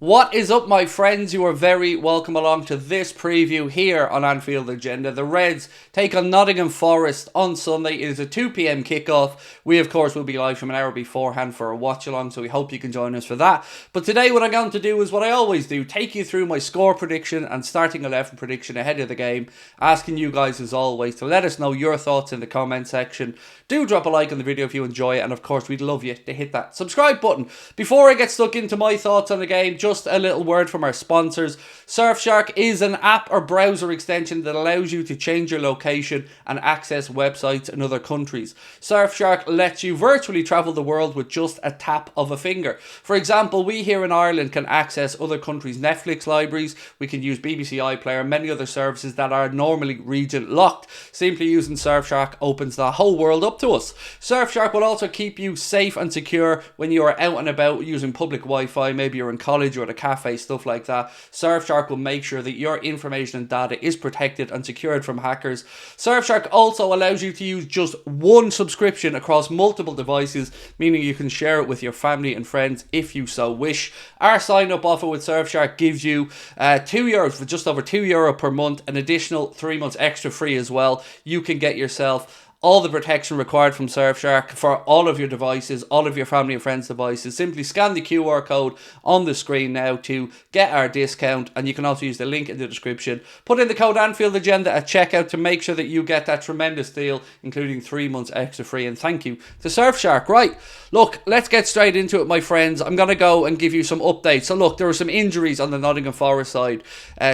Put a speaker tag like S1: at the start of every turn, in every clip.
S1: What is up, my friends? You are very welcome along to this preview here on Anfield Agenda. The Reds take on Nottingham Forest on Sunday. It is a 2 p.m. kickoff. We, of course, will be live from an hour beforehand for a watch-along, so we hope you can join us for that. But today what I'm going to do is what I always do, take you through my score prediction and starting 11 prediction ahead of the game, asking you guys, as always, to let us know your thoughts in the comment section. Do drop a like on the video if you enjoy it, and of course, we'd love you to hit that subscribe button. Before I get stuck into my thoughts on the game, just a little word from our sponsors. Surfshark is an app or browser extension that allows you to change your location and access websites in other countries. Surfshark lets you virtually travel the world with just a tap of a finger. For example, we here in Ireland can access other countries' Netflix libraries. We can use BBC iPlayer and many other services that are normally region locked. Simply using Surfshark opens the whole world up to us. Surfshark will also keep you safe and secure when you are out and about using public Wi-Fi. Maybe you're in college or at a cafe, stuff like that. Surfshark will make sure that your information and data is protected and secured from hackers. Surfshark also allows you to use just one subscription across multiple devices, meaning you can share it with your family and friends if you so wish. Our sign-up offer with Surfshark gives you €2 for just over €2 per month, an additional 3 months extra free as well. You can get yourself all the protection required from Surfshark for all of your devices, all of your family and friends' devices. Simply scan the QR code on the screen now to get our discount, and you can also use the link in the description. Put in the code Anfield Agenda at checkout to make sure that you get that tremendous deal, including 3 months extra free. And thank you to Surfshark. Right, look, let's get straight into it, my friends. I'm going to go and give you some updates. So look, there were some injuries on the Nottingham Forest side.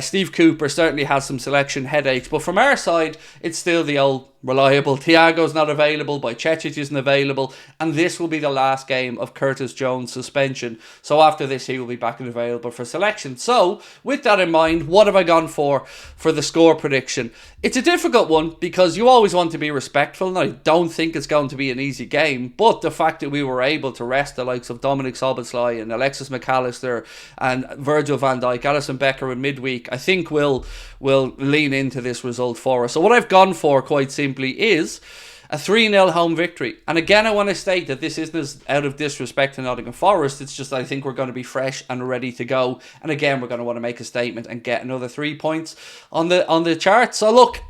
S1: Steve Cooper certainly has some selection headaches, but from our side, it's still the old reliable. Thiago's not available, Bajcetic isn't available, and this will be the last game of Curtis Jones' suspension. So after this, he will be back and available for selection. So with that in mind, what have I gone for the score prediction? It's a difficult one because you always want to be respectful, and I don't think it's going to be an easy game, but the fact that we were able to rest the likes of Dominic Szoboszlai and Alexis McAllister and Virgil van Dijk, Alisson Becker in midweek, I think will lean into this result for us. So what I've gone for, quite simply, is a 3-0 home victory. And again, I want to state that this isn't as out of disrespect to Nottingham Forest. It's just I think we're going to be fresh and ready to go. And again, we're going to want to make a statement and get another 3 points on the chart. So look,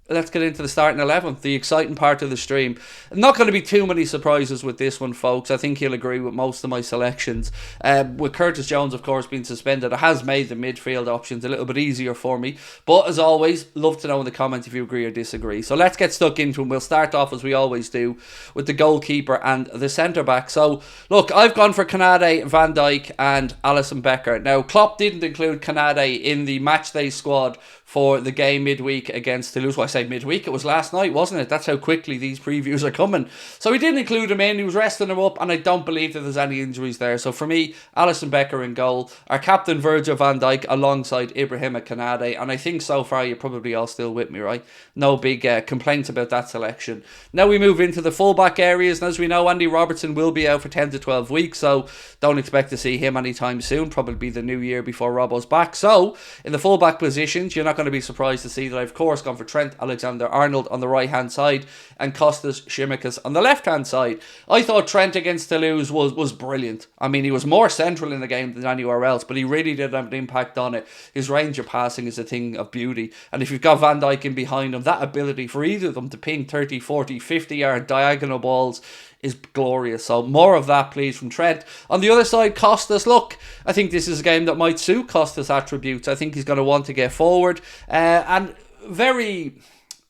S1: let's get into the starting 11, the exciting part of the stream. Not going to be too many surprises with this one, folks. I think you'll agree with most of my selections. With Curtis Jones, of course, being suspended, it has made the midfield options a little bit easier for me. But as always, love to know in the comments if you agree or disagree. So let's get stuck into it. We'll start off, as we always do, with the goalkeeper and the centre-back. So, look, I've gone for Kanade, Van Dijk and Alisson Becker. Now, Klopp didn't include Kanade in the matchday squad for the game midweek against Toulouse. Well, I say midweek, it was last night, wasn't it? That's how quickly these previews are coming. So he didn't include him in, he was resting him up, and I don't believe that there's any injuries there. So for me, Alisson Becker in goal, our captain Virgil van Dijk alongside Ibrahima Kanade, and I think so far you're probably all still with me, right? No big complaints about that selection. Now we move into the fullback areas, and as we know, Andy Robertson will be out for 10 to 12 weeks, so don't expect to see him anytime soon, probably be the new year before Robbo's back. So in the fullback positions, you're not going to be surprised to see that I've of course gone for Trent Alexander-Arnold on the right hand side and Kostas Tsimikas on the left hand side. I thought Trent against Toulouse was brilliant. I mean, he was more central in the game than anywhere else, but he really did have an impact on it. His range of passing is a thing of beauty, and if you've got Van Dijk in behind him, that ability for either of them to ping 30, 40, 50 yard diagonal balls is glorious. So more of that, please, from Trent. On the other side, Kostas, look, I think this is a game that might suit Kostas' attributes. I think he's going to want to get forward. And very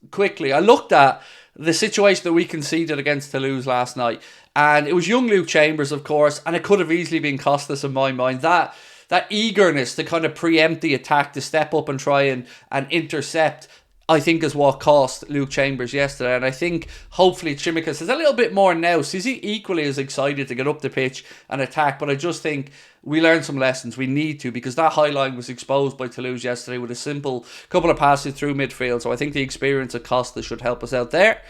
S1: quickly, I looked at the situation that we conceded against Toulouse last night. And it was young Luke Chambers, of course, and it could have easily been Kostas in my mind. That eagerness to kind of preempt the attack, to step up and try and intercept, I think is what cost Luke Chambers yesterday. And I think hopefully Tsimikas is a little bit more now, so he's equally as excited to get up the pitch and attack. But I just think we learned some lessons. We need to, because that high line was exposed by Toulouse yesterday with a simple couple of passes through midfield. So I think the experience of Costa should help us out there.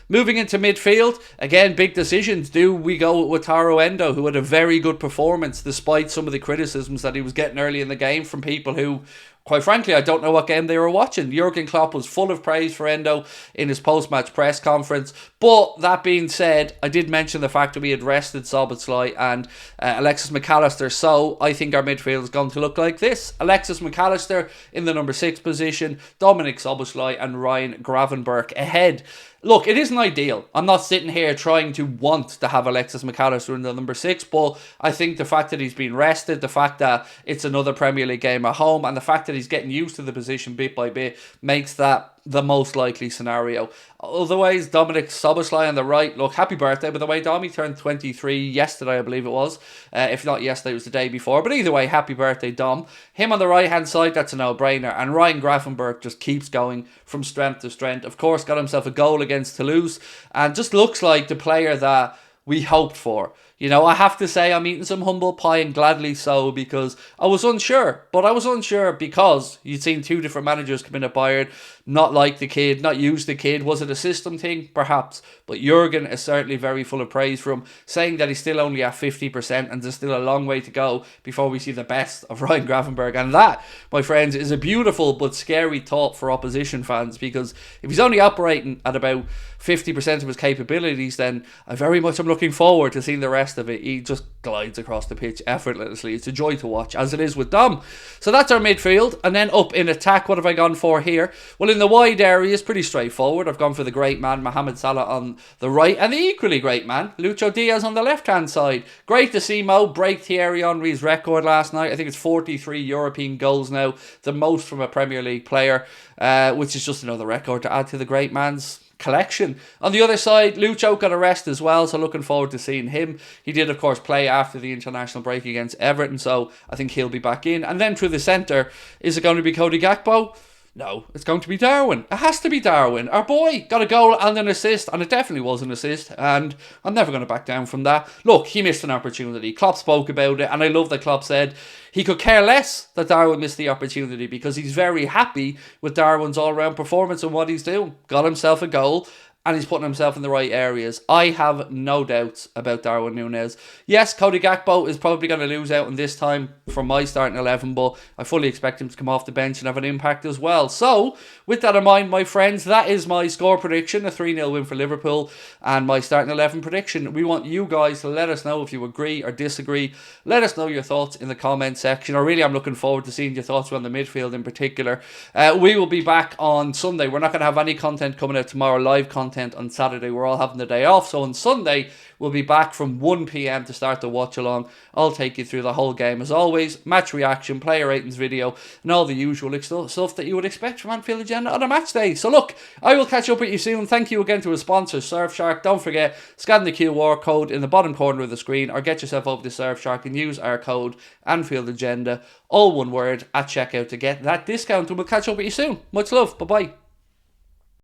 S1: Moving into midfield, again, big decisions. Do we go with Taro Endo, who had a very good performance despite some of the criticisms that he was getting early in the game from people who quite frankly, I don't know what game they were watching. Jurgen Klopp was full of praise for Endo in his post-match press conference. But that being said, I did mention the fact that we had rested Szoboszlai and Alexis McAllister. So I think our midfield is going to look like this. Alexis McAllister in the number 6 position, Dominic Szoboszlai and Ryan Gravenberch ahead. Look, it isn't ideal. I'm not sitting here trying to want to have Alexis McAllister in the number 6, but I think the fact that he's been rested, the fact that it's another Premier League game at home, and the fact that he's getting used to the position bit by bit makes that the most likely scenario. Otherwise, Dominic Szoboszlai on the right. Look, happy birthday, by the way, Dom. He turned 23 yesterday, I believe it was. If not yesterday, it was the day before. But either way, happy birthday, Dom. Him on the right-hand side, that's a no-brainer. And Ryan Gravenberch just keeps going from strength to strength. Of course, got himself a goal against Toulouse and just looks like the player that we hoped for. You know, I have to say I'm eating some humble pie, and gladly so, because I was unsure. But I was unsure because you'd seen 2 different managers come in at Bayern, not like the kid, not use the kid. Was it a system thing? Perhaps. But Jurgen is certainly very full of praise for him, saying that he's still only at 50% and there's still a long way to go before we see the best of Ryan Gravenberch. And that, my friends, is a beautiful but scary thought for opposition fans, because if he's only operating at about 50% of his capabilities, then I very much am looking forward to seeing the rest of it. He just glides across the pitch effortlessly. It's a joy to watch, as it is with Dom. So that's our midfield. And then up in attack, what have I gone for here? Well, in the wide area is pretty straightforward. I've gone for the great man Mohamed Salah on the right, and the equally great man Lucho Diaz on the left hand side. Great to see Mo break Thierry Henry's record last night. I think it's 43 European goals now, the most from a Premier League player, which is just another record to add to the great man's collection. On the other side, Lucho got a rest as well, so looking forward to seeing him. He did, of course, play after the international break against Everton, so I think he'll be back in. And then through the centre, is it going to be Cody Gakpo? No, it's going to be Darwin. It has to be Darwin. Our boy got a goal and an assist, and it definitely was an assist, and I'm never going to back down from that. Look, he missed an opportunity. Klopp spoke about it, and I love that Klopp said he could care less that Darwin missed the opportunity, because he's very happy with Darwin's all-round performance and what he's doing. Got himself a goal, and he's putting himself in the right areas. I have no doubts about Darwin Núñez. Yes, Cody Gakpo is probably going to lose out on this time from my starting 11, but I fully expect him to come off the bench and have an impact as well. So, with that in mind, my friends, that is my score prediction, a 3-0 win for Liverpool, and my starting 11 prediction. We want you guys to let us know if you agree or disagree. Let us know your thoughts in the comment section. Or really, I'm looking forward to seeing your thoughts on the midfield in particular. We will be back on Sunday. We're not going to have any content coming out tomorrow, live content on Saturday. We're all having the day off, so on Sunday we'll be back from 1 p.m. to start the watch along. I'll take you through the whole game as always, match reaction, player ratings video, and all the usual stuff that you would expect from Anfield Agenda on a match day. So look, I will catch up with you soon. Thank you again to our sponsor Surfshark. Don't forget, scan the QR code in the bottom corner of the screen, or get yourself over to Surfshark and use our code Anfield Agenda, all one word, at checkout to get that discount. And we'll catch up with you soon. Much love. Bye bye.